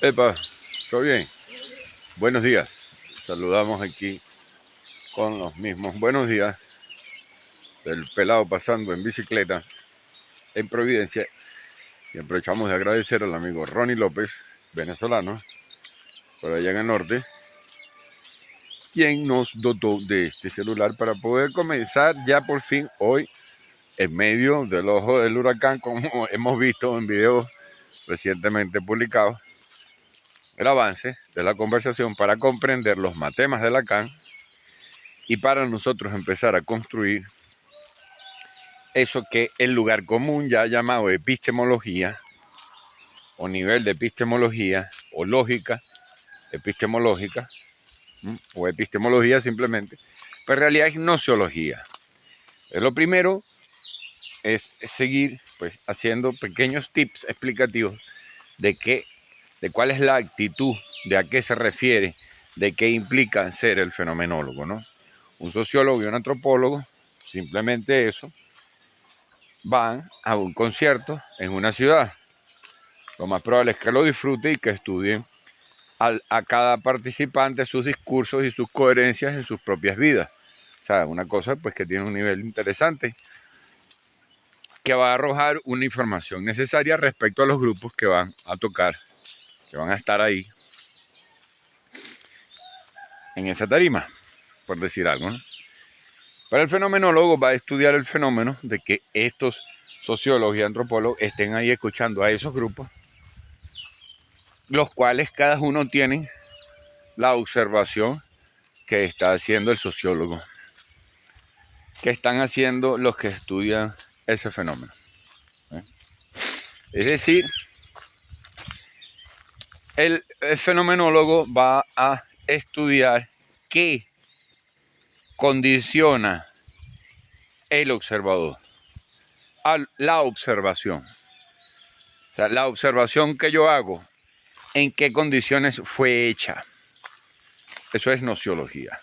Epa, ¿todo bien? Buenos días. Saludamos aquí con los mismos buenos días del pelado pasando en bicicleta en Providencia. Y aprovechamos de agradecer al amigo Ronnie López, venezolano, por allá en el norte, quien nos dotó de este celular para poder comenzar ya por fin hoy, en medio del ojo del huracán, como hemos visto en videos recientemente publicados, el avance de la conversación para comprender los matemas de Lacan y para nosotros empezar a construir eso que el lugar común ya llamado epistemología o nivel de epistemología o lógica epistemológica o epistemología simplemente, pero en realidad es gnoseología. Lo primero es seguir pues haciendo pequeños tips explicativos de cuál es la actitud, de a qué se refiere, de qué implica ser el fenomenólogo, ¿no? Un sociólogo y un antropólogo, simplemente eso, van a un concierto en una ciudad. Lo más probable es que lo disfruten y que estudien a cada participante sus discursos y sus coherencias en sus propias vidas. O sea, una cosa pues que tiene un nivel interesante, que va a arrojar una información necesaria respecto a los grupos que van a tocar, que van a estar ahí en esa tarima, por decir algo, ¿no? Pero el fenomenólogo va a estudiar el fenómeno de que estos sociólogos y antropólogos estén ahí escuchando a esos grupos, los cuales cada uno tiene la observación que está haciendo el sociólogo, que están haciendo los que estudian ese fenómeno. Es decir, el fenomenólogo va a estudiar qué condiciona el observador a la observación. O sea, la observación que yo hago, en qué condiciones fue hecha. Eso es gnoseología.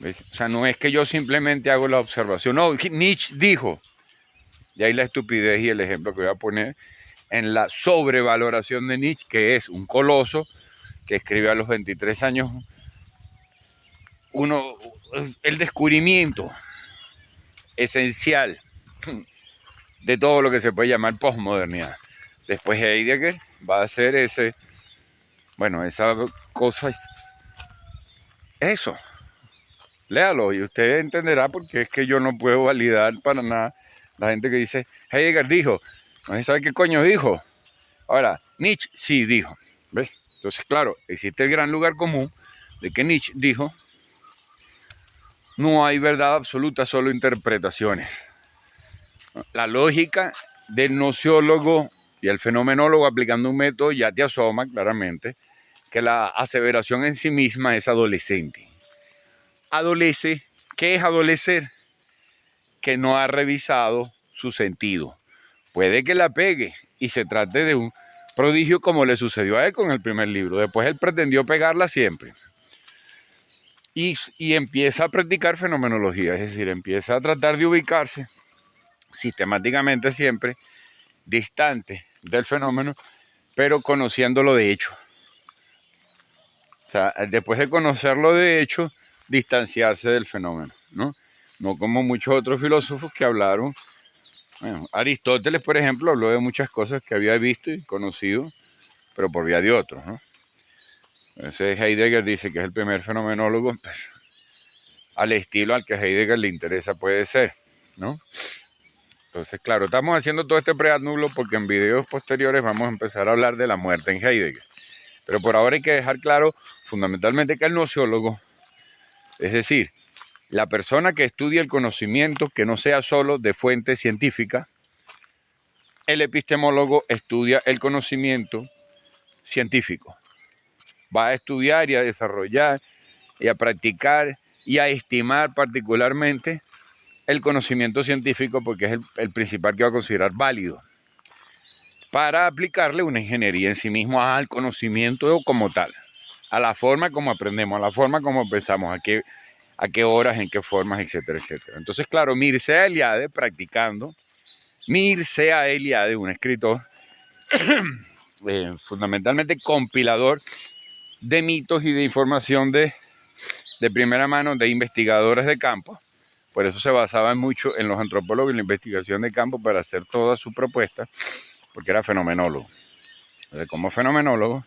¿Ves? O sea, no es que yo simplemente hago la observación. No, Nietzsche dijo, y ahí la estupidez y el ejemplo que voy a poner, en la sobrevaloración de Nietzsche, que es un coloso que escribe a los 23 años el descubrimiento esencial de todo lo que se puede llamar posmodernidad. Después Heidegger va a hacer esa cosa, eso. Léalo y usted entenderá porque es que yo no puedo validar para nada la gente que dice, Heidegger dijo, no se sabe qué coño dijo. Ahora, Nietzsche sí dijo, ¿ves? Entonces, claro, existe el gran lugar común de que Nietzsche dijo, no hay verdad absoluta, solo interpretaciones. La lógica del nociólogo y el fenomenólogo aplicando un método ya te asoma claramente que la aseveración en sí misma es adolescente. Adolece, ¿qué es adolecer? Que no ha revisado su sentido. Puede que la pegue y se trate de un prodigio como le sucedió a él con el primer libro. Después él pretendió pegarla siempre. Y empieza a practicar fenomenología, es decir, empieza a tratar de ubicarse sistemáticamente siempre distante del fenómeno, pero conociéndolo de hecho. O sea, después de conocerlo de hecho, distanciarse del fenómeno, ¿no? No como muchos otros filósofos que hablaron. Bueno, Aristóteles, por ejemplo, habló de muchas cosas que había visto y conocido, pero por vía de otros, ¿no? Entonces Heidegger dice que es el primer fenomenólogo, pues, al estilo al que a Heidegger le interesa puede ser, ¿no? Entonces, claro, estamos haciendo todo este preámbulo porque en videos posteriores vamos a empezar a hablar de la muerte en Heidegger. Pero por ahora hay que dejar claro fundamentalmente que el nociólogo, es decir, la persona que estudia el conocimiento que no sea solo de fuente científica, el epistemólogo estudia el conocimiento científico. Va a estudiar y a desarrollar y a practicar y a estimar particularmente el conocimiento científico porque es el principal que va a considerar válido para aplicarle una ingeniería en sí mismo al conocimiento como tal, a la forma como aprendemos, a la forma como pensamos, a qué horas, en qué formas, etcétera, etcétera. Entonces, claro, Mircea Eliade practicando, Mircea Eliade, un escritor fundamentalmente compilador de mitos y de información de primera mano de investigadores de campo. Por eso se basaba mucho en los antropólogos y la investigación de campo para hacer toda su propuesta, porque era fenomenólogo. Entonces, como fenomenólogo,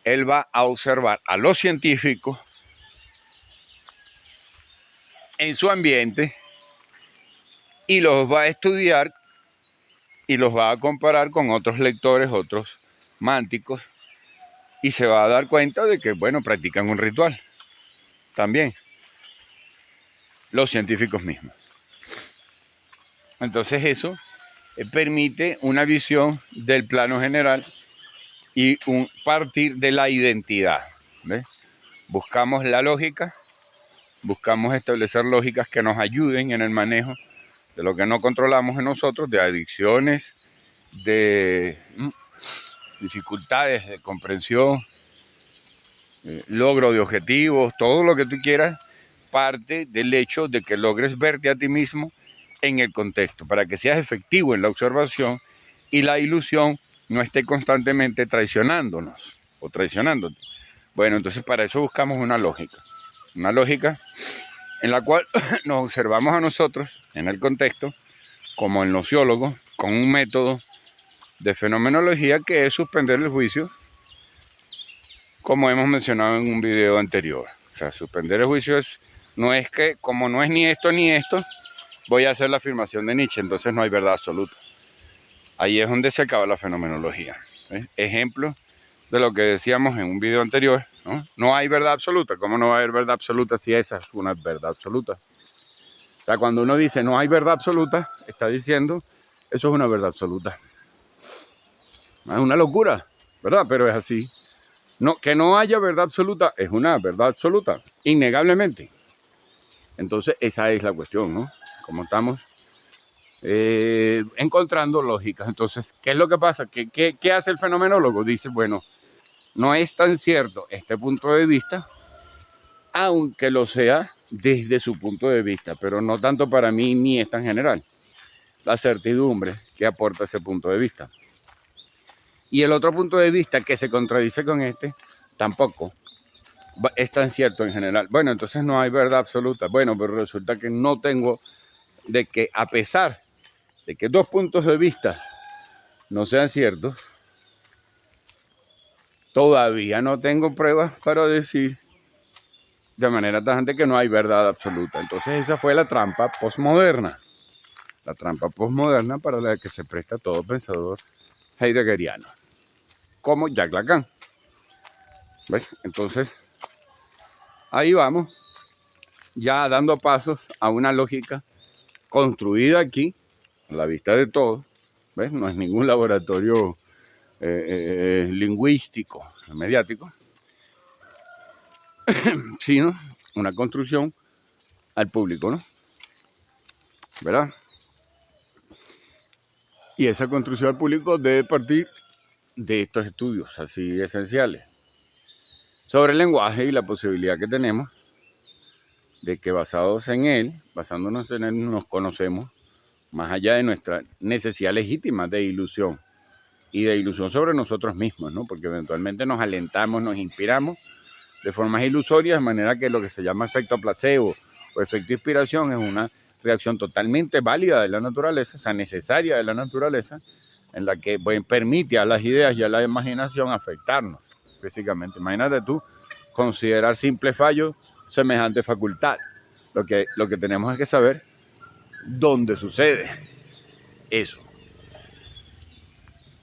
él va a observar a los científicos en su ambiente y los va a estudiar y los va a comparar con otros lectores, otros mánticos, y se va a dar cuenta de que, bueno, practican un ritual también, los científicos mismos. Entonces eso permite una visión del plano general y un partir de la identidad. ¿Ves? Buscamos la lógica, buscamos establecer lógicas que nos ayuden en el manejo de lo que no controlamos en nosotros, de adicciones, de dificultades de comprensión, logro de objetivos, todo lo que tú quieras, parte del hecho de que logres verte a ti mismo en el contexto, para que seas efectivo en la observación y la ilusión no esté constantemente traicionándonos o traicionándote. Bueno, entonces para eso buscamos una lógica en la cual nos observamos a nosotros en el contexto como el nociólogo, con un método de fenomenología que es suspender el juicio, como hemos mencionado en un video anterior. O sea, suspender el juicio no es que, como no es ni esto ni esto, voy a hacer la afirmación de Nietzsche, entonces no hay verdad absoluta. Ahí es donde se acaba la fenomenología. ¿Ves? Ejemplo de lo que decíamos en un video anterior, ¿no? No hay verdad absoluta. ¿Cómo no va a haber verdad absoluta si esa es una verdad absoluta? O sea, cuando uno dice no hay verdad absoluta, está diciendo eso es una verdad absoluta. Es una locura, ¿verdad? Pero es así. No, que no haya verdad absoluta es una verdad absoluta, innegablemente. Entonces esa es la cuestión, ¿no? Como estamos encontrando lógicas. Entonces, ¿qué es lo que pasa? ¿Qué hace el fenomenólogo? Dice, bueno, no es tan cierto este punto de vista, aunque lo sea desde su punto de vista, pero no tanto para mí ni es tan general. La certidumbre que aporta ese punto de vista. Y el otro punto de vista que se contradice con este, tampoco es tan cierto en general. Bueno, entonces no hay verdad absoluta. Bueno, pero resulta que no tengo, de que a pesar de que dos puntos de vista no sean ciertos, todavía no tengo pruebas para decir de manera tajante que no hay verdad absoluta. Entonces esa fue la trampa postmoderna. La trampa postmoderna para la que se presta todo pensador heideggeriano, como Jacques Lacan. ¿Ves? Entonces, ahí vamos, ya dando pasos a una lógica construida aquí, a la vista de todos. ¿Ves? No es ningún laboratorio lingüístico, mediático, sino una construcción al público, ¿no? ¿Verdad? Y esa construcción al público debe partir de estos estudios así esenciales sobre el lenguaje y la posibilidad que tenemos de que basándonos en él, nos conocemos más allá de nuestra necesidad legítima de ilusión y de ilusión sobre nosotros mismos, ¿no? Porque eventualmente nos alentamos, nos inspiramos de formas ilusorias, de manera que lo que se llama efecto placebo o efecto inspiración es una reacción totalmente válida de la naturaleza, o sea, necesaria de la naturaleza, en la que permite a las ideas y a la imaginación afectarnos físicamente. Imagínate tú considerar simple fallo semejante facultad. Lo que tenemos es que saber dónde sucede eso.